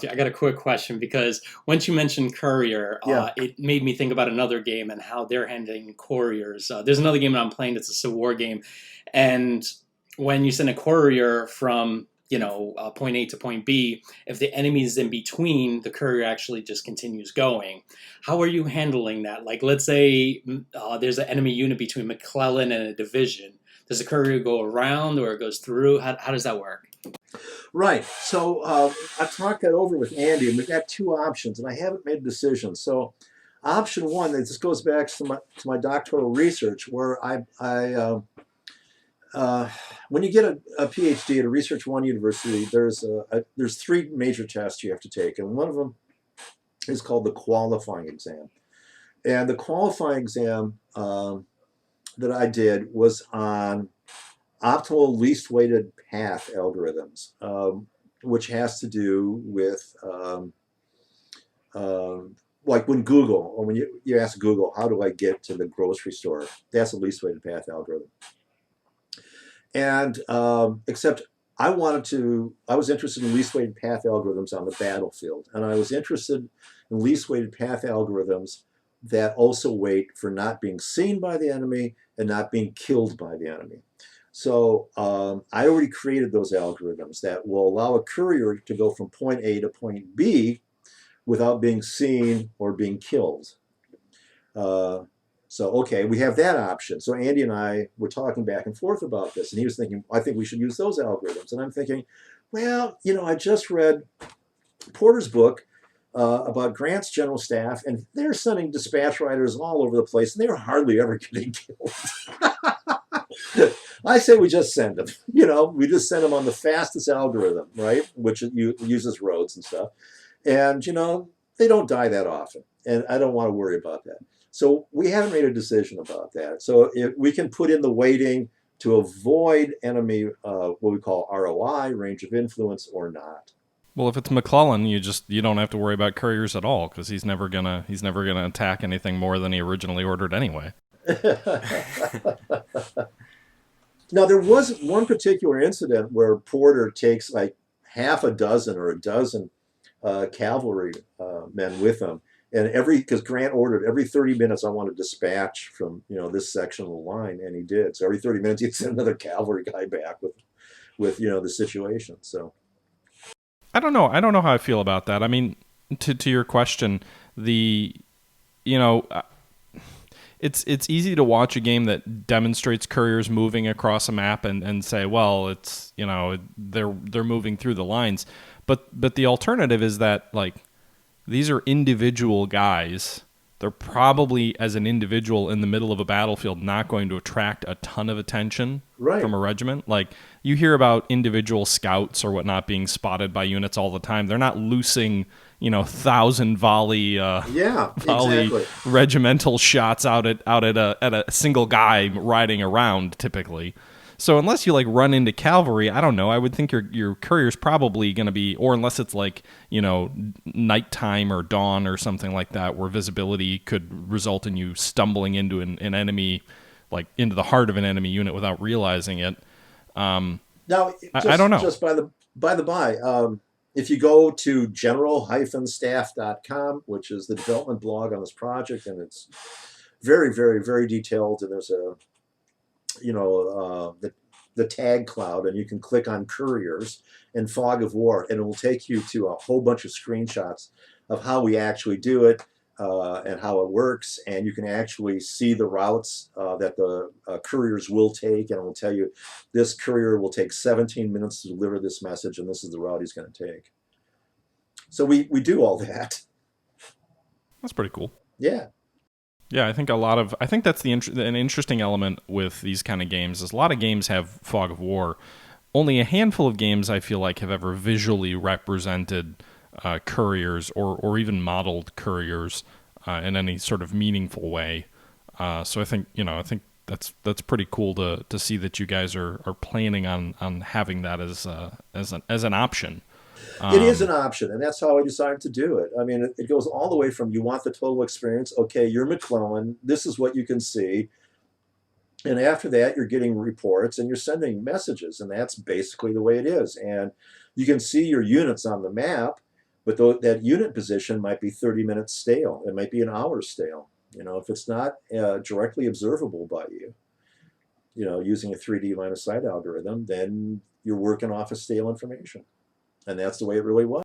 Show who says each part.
Speaker 1: I got a quick question because once you mentioned courier,
Speaker 2: Yeah.
Speaker 1: it made me think about another game and how they're handling couriers. There's another game that I'm playing that's a Civil War game, and when you send a courier from point A to point B, if the enemy is in between, the courier actually just continues going. How are you handling that? Like, let's say there's an enemy unit between McClellan and a division. Does the courier go around or it goes through? How does that work?
Speaker 2: Right. So I've talked that over with Andy, and we've got two options, and I haven't made a decision. So option one, this goes back to my doctoral research, where uh, when you get a PhD at a Research One university, there's three major tests you have to take, and one of them is called the qualifying exam. And the qualifying exam that I did was on optimal least weighted path algorithms, which has to do with like when Google, or when you ask Google, how do I get to the grocery store? That's a least weighted path algorithm. And except I was interested in least weighted path algorithms on the battlefield. And I was interested in least weighted path algorithms that also wait for not being seen by the enemy and not being killed by the enemy. So I already created those algorithms that will allow a courier to go from point A to point B without being seen or being killed. So, okay, we have that option. So Andy and I were talking back and forth about this, and he was thinking, I think we should use those algorithms. And I'm thinking, well, I just read Porter's book about Grant's general staff, and they're sending dispatch riders all over the place, and they're hardly ever getting killed. I say we just send them. We just send them on the fastest algorithm, right? Which uses roads and stuff. And, they don't die that often. And I don't want to worry about that. So we haven't made a decision about that. So if we can put in the weighting to avoid enemy, what we call ROI, range of influence, or not.
Speaker 3: Well, if it's McClellan, you don't have to worry about couriers at all because he's never gonna attack anything more than he originally ordered anyway.
Speaker 2: Now, there was one particular incident where Porter takes like half a dozen or a dozen cavalry men with him. And because Grant ordered every 30 minutes, I want to dispatch from, this section of the line. And he did. So every 30 minutes, he'd send another cavalry guy back with the situation. So
Speaker 3: I don't know. I don't know how I feel about that. I mean, to your question, it's easy to watch a game that demonstrates couriers moving across a map and say, well, it's, they're moving through the lines. But the alternative is that, like, these are individual guys. They're probably, as an individual in the middle of a battlefield, not going to attract a ton of attention from a regiment. Like, you hear about individual scouts or whatnot being spotted by units all the time. They're not loosing, 1,000 volley
Speaker 2: exactly.
Speaker 3: regimental shots out at a single guy riding around, typically. So unless you run into cavalry, I don't know. I would think your courier's probably going to be, or unless it's nighttime or dawn or something like that, where visibility could result in you stumbling into an enemy, into the heart of an enemy unit without realizing it.
Speaker 2: Now,
Speaker 3: I don't know.
Speaker 2: Just by the by, if you go to general-staff.com, which is the development blog on this project, and it's very, very, very detailed, and there's the tag cloud, and you can click on couriers and fog of war, and it will take you to a whole bunch of screenshots of how we actually do it and how it works, and you can actually see the routes that the couriers will take, and it will tell you this courier will take 17 minutes to deliver this message, and this is the route he's going to take. So we do all that.
Speaker 3: That's pretty cool.
Speaker 2: Yeah.
Speaker 3: Yeah, I think that's an interesting element with these kind of games. Is a lot of games have fog of war. Only a handful of games I feel like have ever visually represented couriers or even modeled couriers in any sort of meaningful way. So I think that's pretty cool to see that you guys are planning on having that as an option.
Speaker 2: It is an option, and that's how I decided to do it. I mean, it goes all the way from you want the total experience. Okay, you're McClellan. This is what you can see. And after that, you're getting reports and you're sending messages, and that's basically the way it is. And you can see your units on the map, But that unit position might be 30 minutes stale. It might be an hour stale. If it's not directly observable by you, using a 3D line of sight algorithm, then you're working off of stale information. And that's the way it really was.